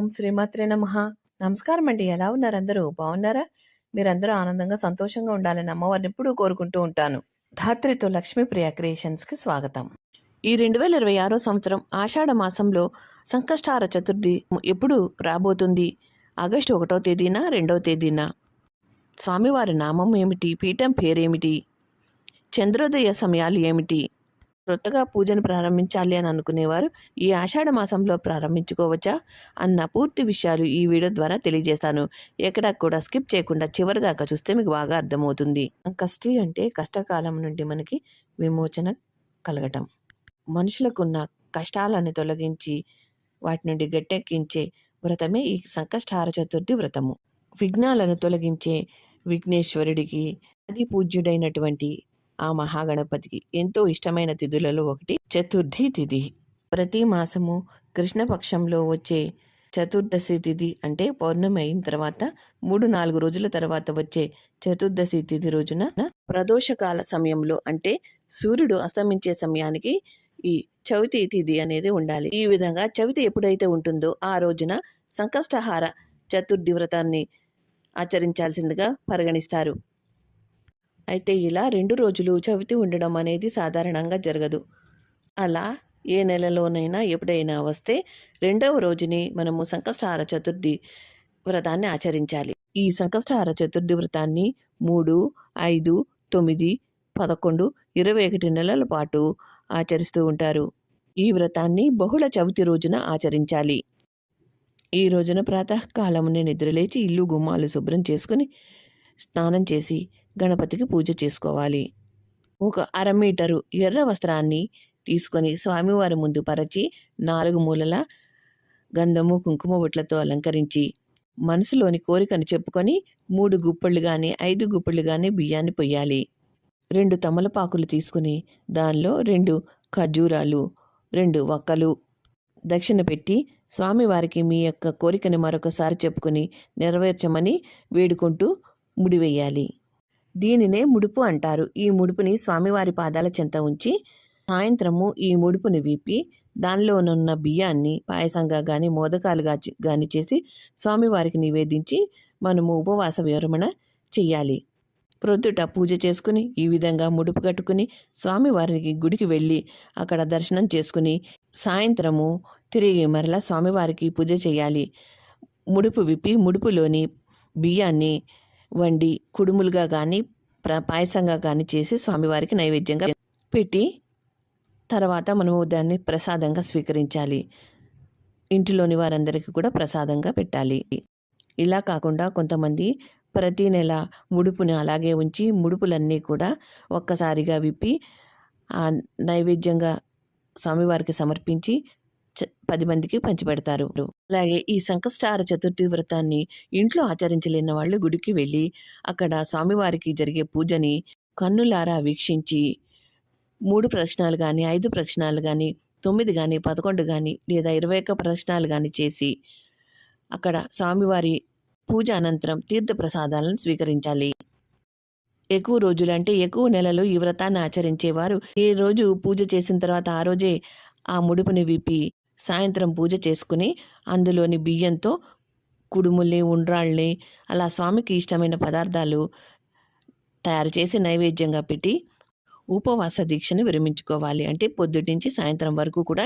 ఓం శ్రీమాత్రే నమః. నమస్కారం అండి. ఎలా ఉన్నారు అందరూ? బాగున్నారా? మీరందరూ ఆనందంగా, సంతోషంగా ఉండాలని అమ్మవారిని ఎప్పుడూ కోరుకుంటూ ఉంటాను. ధాత్రితో లక్ష్మీప్రియ క్రియేషన్స్‌కి స్వాగతం. ఈ 2026 సంవత్సరం ఆషాఢ మాసంలో సంకష్టార చతుర్థి ఎప్పుడు రాబోతుంది? ఆగస్టు 1వ తేదీన, 2వ తేదీన? స్వామివారి నామం ఏమిటి? పీఠం పేరేమిటి? చంద్రోదయ సమయాలు ఏమిటి? కొత్తగా పూజను ప్రారంభించాలి అని అనుకునేవారు ఈ ఆషాఢ మాసంలో ప్రారంభించుకోవచ్చా అన్న పూర్తి విషయాలు ఈ వీడియో ద్వారా తెలియజేస్తాను. ఎక్కడా కూడా స్కిప్ చేయకుండా చివరి దాకా చూస్తే మీకు బాగా అర్థమవుతుంది. కష్టి అంటే కష్టకాలం నుండి మనకి విమోచన కలగటం, మనుషులకున్న కష్టాలను తొలగించి వాటి నుండి గట్టెక్కించే వ్రతమే ఈ సంకష్టహార చతుర్థి వ్రతము. విఘ్నాలను తొలగించే విఘ్నేశ్వరుడికి అతి పూజ్యుడైనటువంటి ఆ మహాగణపతికి ఎంతో ఇష్టమైన తిథులలో ఒకటి చతుర్థి తిథి. ప్రతి మాసము కృష్ణపక్షంలో వచ్చే చతుర్దశి తిథి అంటే పౌర్ణమి అయిన తర్వాత 3-4 రోజుల తర్వాత వచ్చే చతుర్దశి తిథి రోజున ప్రదోషకాల సమయంలో అంటే సూర్యుడు అస్తమించే సమయానికి ఈ చవితి తిథి అనేది ఉండాలి. ఈ విధంగా చవితి ఎప్పుడైతే ఉంటుందో ఆ రోజున సంకష్టహార చతుర్థి వ్రతాన్ని ఆచరించాల్సిందిగా పరిగణిస్తారు. అయితే ఇలా 2 రోజులు చవితి ఉండడం అనేది సాధారణంగా జరగదు. అలా ఏ నెలలోనైనా ఎప్పుడైనా వస్తే 2వ రోజుని మనము సంకష్టహార చతుర్థి వ్రతాన్ని ఆచరించాలి. ఈ సంకష్టహార చతుర్థి వ్రతాన్ని 3, 5, 9, 11, 21 నెలల పాటు ఆచరిస్తూ ఉంటారు. ఈ వ్రతాన్ని బహుళ చవితి రోజున ఆచరించాలి. ఈ రోజున ప్రాతకాలమునే నిద్రలేచి ఇల్లు గుమ్మాలు శుభ్రం చేసుకుని స్నానం చేసి గణపతికి పూజ చేసుకోవాలి. ఒక 1/2 మీటరు ఎర్ర వస్త్రాన్ని తీసుకొని స్వామివారి ముందు పరచి 4 మూలల గంధము కుంకుమ బొట్లతో అలంకరించి మనసులోని కోరికను చెప్పుకొని 3 గుప్పెళ్ళు కానీ 5 గుప్పెళ్ళు కానీ బియ్యాన్ని పొయ్యాలి. 2 తమలపాకులు తీసుకుని దానిలో 2 ఖర్జూరాలు 2 వక్కలు దక్షిణ పెట్టి స్వామివారికి మీ యొక్క కోరికని మరొకసారి చెప్పుకొని నెరవేర్చమని వేడుకుంటూ ముడివేయాలి. దీనినే ముడుపు అంటారు. ఈ ముడుపుని స్వామివారి పాదాల చెంత ఉంచి సాయంత్రము ఈ ముడుపుని విప్పి దానిలోనున్న బియ్యాన్ని పాయసంగా కానీ మోదకాలుగా కానీ చేసి స్వామివారికి నివేదించి మనము ఉపవాస విరమణ చెయ్యాలి. ప్రొద్దుట పూజ చేసుకుని ఈ విధంగా ముడుపు కట్టుకుని స్వామివారికి గుడికి వెళ్ళి అక్కడ దర్శనం చేసుకుని సాయంత్రము తిరిగి మరలా స్వామివారికి పూజ చేయాలి. ముడుపు విప్పి ముడుపులోని బియ్యాన్ని వండి కుడుములుగా కానీ పాయసంగా కానీ చేసి స్వామివారికి నైవేద్యంగా పెట్టి తర్వాత మనము దాన్ని ప్రసాదంగా స్వీకరించాలి. ఇంటిలోని వారందరికీ కూడా ప్రసాదంగా పెట్టాలి. ఇలా కాకుండా కొంతమంది ప్రతి నెల ముడుపుని అలాగే ఉంచి ముడుపులన్నీ కూడా ఒక్కసారిగా విప్పి ఆ నైవేద్యంగా స్వామివారికి సమర్పించి 10 మందికి పంచిపెడతారు. అలాగే ఈ సంకష్టహార చతుర్థి వ్రతాన్ని ఇంట్లో ఆచరించలేని వాళ్ళు గుడికి వెళ్ళి అక్కడ స్వామివారికి జరిగే పూజని కన్నులారా వీక్షించి 3 ప్రదక్షిణాలు కానీ 5 ప్రదక్షిణాలు కానీ 9 కానీ 11 కానీ లేదా 21 ప్రదక్షిణాలు కానీ చేసి అక్కడ స్వామివారి పూజ అనంతరం తీర్థప్రసాదాలను స్వీకరించాలి. ఎక్కువ రోజులు అంటే ఎక్కువ నెలలు ఈ వ్రతాన్ని ఆచరించేవారు ఏ రోజు పూజ చేసిన తర్వాత ఆ రోజే ఆ ముడుపుని విప్పి సాయంత్రం పూజ చేసుకుని అందులోని బియ్యంతో కుడుముల్ని ఉండ్రాళ్ళని అలా స్వామికి ఇష్టమైన పదార్థాలు తయారు చేసి నైవేద్యంగా పెట్టి ఉపవాస దీక్షను విరమించుకోవాలి. అంటే పొద్దుటి నుంచి సాయంత్రం వరకు కూడా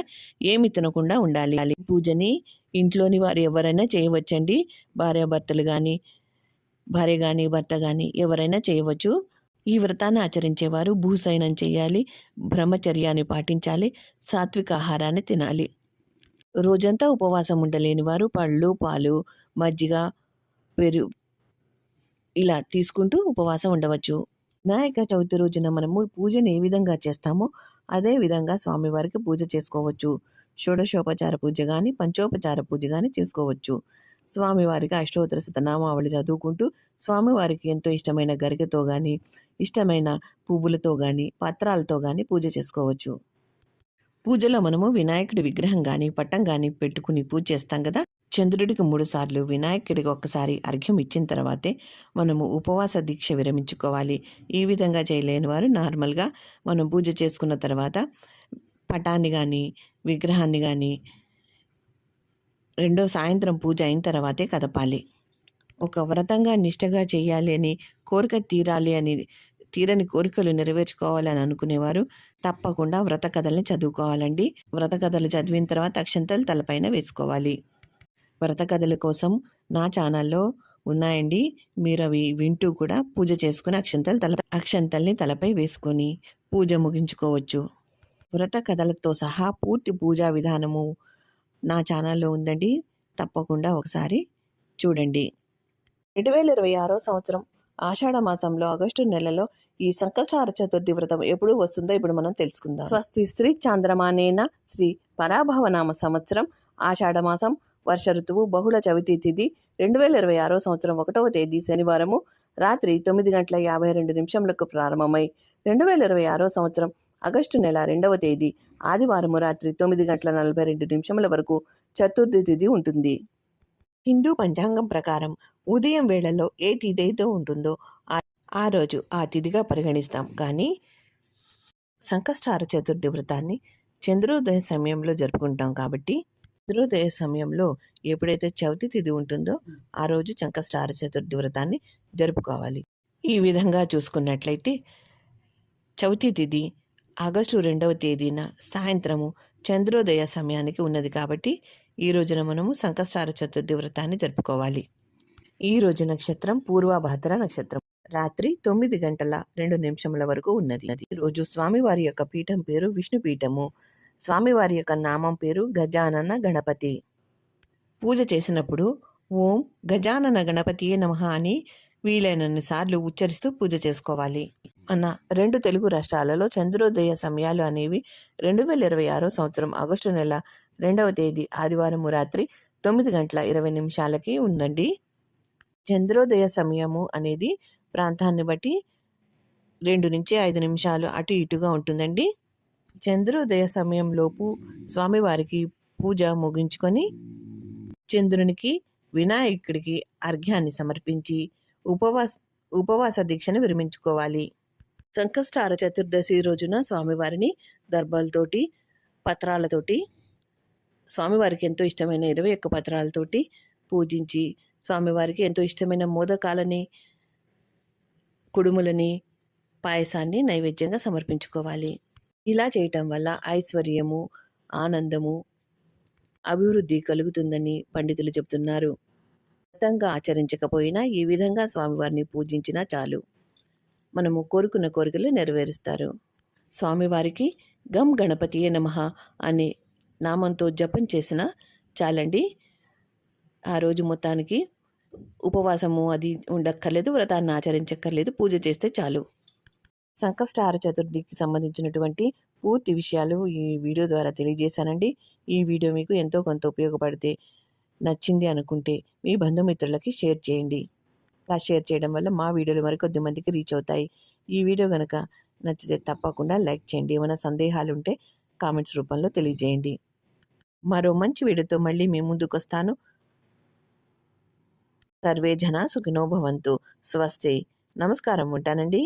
ఏమి తినకుండా ఉండాలి. పూజని ఇంట్లోని వారు ఎవరైనా చేయవచ్చండి. భార్యాభర్తలు కానీ భార్య కానీ భర్త కానీ ఎవరైనా చేయవచ్చు. ఈ వ్రతాన్ని ఆచరించేవారు భూశయనం చేయాలి, బ్రహ్మచర్యాన్ని పాటించాలి, సాత్విక ఆహారాన్ని తినాలి. రోజంతా ఉపవాసం ఉండలేని వారు పళ్ళు, పాలు, మజ్జిగ, పెరుగు ఇలా తీసుకుంటూ ఉపవాసం ఉండవచ్చు. వినాయక చవితి రోజున మనము పూజను ఏ విధంగా చేస్తామో అదే విధంగా స్వామివారికి పూజ చేసుకోవచ్చు. షోడశోపచార పూజ కానీ పంచోపచార పూజ కానీ చేసుకోవచ్చు. స్వామివారికి అష్టోత్తర శతనామావళి చదువుకుంటూ స్వామివారికి ఎంతో ఇష్టమైన గరికతో కానీ ఇష్టమైన పువ్వులతో కానీ పత్రాలతో కానీ పూజ చేసుకోవచ్చు. పూజలో మనము వినాయకుడి విగ్రహం కానీ పట్టం కానీ పెట్టుకుని పూజ చేస్తాం కదా. చంద్రుడికి 3 సార్లు వినాయకుడికి ఒక్కసారి అర్ఘ్యం ఇచ్చిన తర్వాతే మనము ఉపవాస దీక్ష విరమించుకోవాలి. ఈ విధంగా చేయలేని వారు నార్మల్గా మనం పూజ చేసుకున్న తర్వాత పటాన్ని కానీ విగ్రహాన్ని కానీ రెండో సాయంత్రం పూజ అయిన తర్వాతే కదపాలి. ఒక వ్రతంగా నిష్టగా చేయాలి అని, కోరిక తీరని కోరికలు నెరవేర్చుకోవాలని అనుకునేవారు తప్పకుండా వ్రత కథల్ని చదువుకోవాలండి. వ్రత కథలు చదివిన తర్వాత అక్షంతలు తలపైన వేసుకోవాలి. వ్రత కథల కోసం నా ఛానల్లో ఉన్నాయండి. మీరు అవి వింటూ కూడా పూజ చేసుకుని అక్షంతల్ని తలపై వేసుకొని పూజ ముగించుకోవచ్చు. వ్రత కథలతో సహా పూర్తి పూజా విధానము నా ఛానల్లో ఉందండి. తప్పకుండా ఒకసారి చూడండి. 2026 సంవత్సరం ఆషాఢ మాసంలో ఆగస్టు నెలలో ఈ సంకష్టహార చతుర్థి వ్రతం ఎప్పుడు వస్తుందో ఇప్పుడు మనం తెలుసుకుందాం. స్వస్తి శ్రీ చాంద్రమానేన శ్రీ పరాభవనామ సంవత్సరం ఆషాఢ మాసం వర్ష ఋతువు బహుళ చవితి తిథి 2026 సంవత్సరం 1వ తేదీ శనివారము రాత్రి 9:52 ప్రారంభమై 2026 సంవత్సరం ఆగస్టు నెల 2వ తేదీ ఆదివారము రాత్రి 9:42 వరకు చతుర్థి తిథి ఉంటుంది. హిందూ పంచాంగం ప్రకారం ఉదయం వేళల్లో ఏ తిథి అయితే ఉంటుందో ఆ రోజు ఆ తిథిగా పరిగణిస్తాం. కానీ సంకష్టహార చతుర్థి వ్రతాన్ని చంద్రోదయ సమయంలో జరుపుకుంటాం కాబట్టి చంద్రోదయ సమయంలో ఎప్పుడైతే చవితి తిథి ఉంటుందో ఆ రోజు సంకష్టహార చతుర్థి వ్రతాన్ని జరుపుకోవాలి. ఈ విధంగా చూసుకున్నట్లయితే చవితి తిథి ఆగస్టు 2వ తేదీన సాయంత్రము చంద్రోదయ సమయానికి ఉన్నది కాబట్టి ఈ రోజున మనము సంకష్టహార చతుర్థి వ్రతాన్ని జరుపుకోవాలి. ఈ రోజు నక్షత్రం పూర్వభాద్ర నక్షత్రం రాత్రి 9:02 వరకు ఉన్నది. రోజు స్వామివారి యొక్క పీఠం పేరు విష్ణు పీఠము. స్వామివారి యొక్క నామం పేరు గజానన గణపతి. పూజ చేసినప్పుడు ఓం గజానన గణపతియే నమః అని వీలైనన్ని సార్లు ఉచ్చరిస్తూ పూజ చేసుకోవాలి. మన 2 తెలుగు రాష్ట్రాలలో చంద్రోదయ సమయాలు అనేవి 2026 సంవత్సరం ఆగస్టు నెల 2వ తేదీ ఆదివారం రాత్రి 9:20 ఉందండి. చంద్రోదయ సమయము అనేది ప్రాంతాన్ని బట్టి 2 నుంచి 5 నిమిషాలు అటు ఇటుగా ఉంటుందండి. చంద్రోదయ సమయంలోపు స్వామివారికి పూజ ముగించుకొని చంద్రునికి వినాయకుడికి అర్ఘ్యాన్ని సమర్పించి ఉపవాస దీక్షను విరమించుకోవాలి. సంకష్టహార చతుర్దశి రోజున స్వామివారిని దర్భాలతోటి పత్రాలతోటి స్వామివారికి ఎంతో ఇష్టమైన 21 పత్రాలతోటి పూజించి స్వామివారికి ఎంతో ఇష్టమైన మోదకాలని కుడుములని పాయసాన్ని నైవేద్యంగా సమర్పించుకోవాలి. ఇలా చేయటం వల్ల ఐశ్వర్యము ఆనందము అభివృద్ధి కలుగుతుందని పండితులు చెబుతున్నారు. వ్రతంగా ఆచరించకపోయినా ఈ విధంగా స్వామివారిని పూజించినా చాలు మనము కోరుకున్న కోరికలు నెరవేరుస్తారు. స్వామివారికి గం గణపతియే నమః అనే నామంతో జపం చేసినా చాలండి. ఆ రోజు మొత్తానికి ఉపవాసము అది ఉండక్కర్లేదు, వ్రతాన్ని ఆచరించక్కర్లేదు, పూజ చేస్తే చాలు. సంకష్టహార చతుర్థికి సంబంధించినటువంటి పూర్తి విషయాలు ఈ వీడియో ద్వారా తెలియజేశానండి. ఈ వీడియో మీకు ఎంతో కొంత ఉపయోగపడితే నచ్చింది అనుకుంటే మీ బంధుమిత్రులకి షేర్ చేయండి. అలా షేర్ చేయడం వల్ల మా వీడియోలు మరికొద్ది మందికి రీచ్ అవుతాయి. ఈ వీడియో కనుక నచ్చితే తప్పకుండా లైక్ చేయండి. ఏమైనా సందేహాలు ఉంటే కామెంట్స్ రూపంలో తెలియజేయండి. మరో మంచి వీడియోతో మళ్ళీ మీ ముందుకు వస్తాను. సర్వే జన సుఖినో భవంతు. స్వస్తి. నమస్కారం. ఉంటానండి.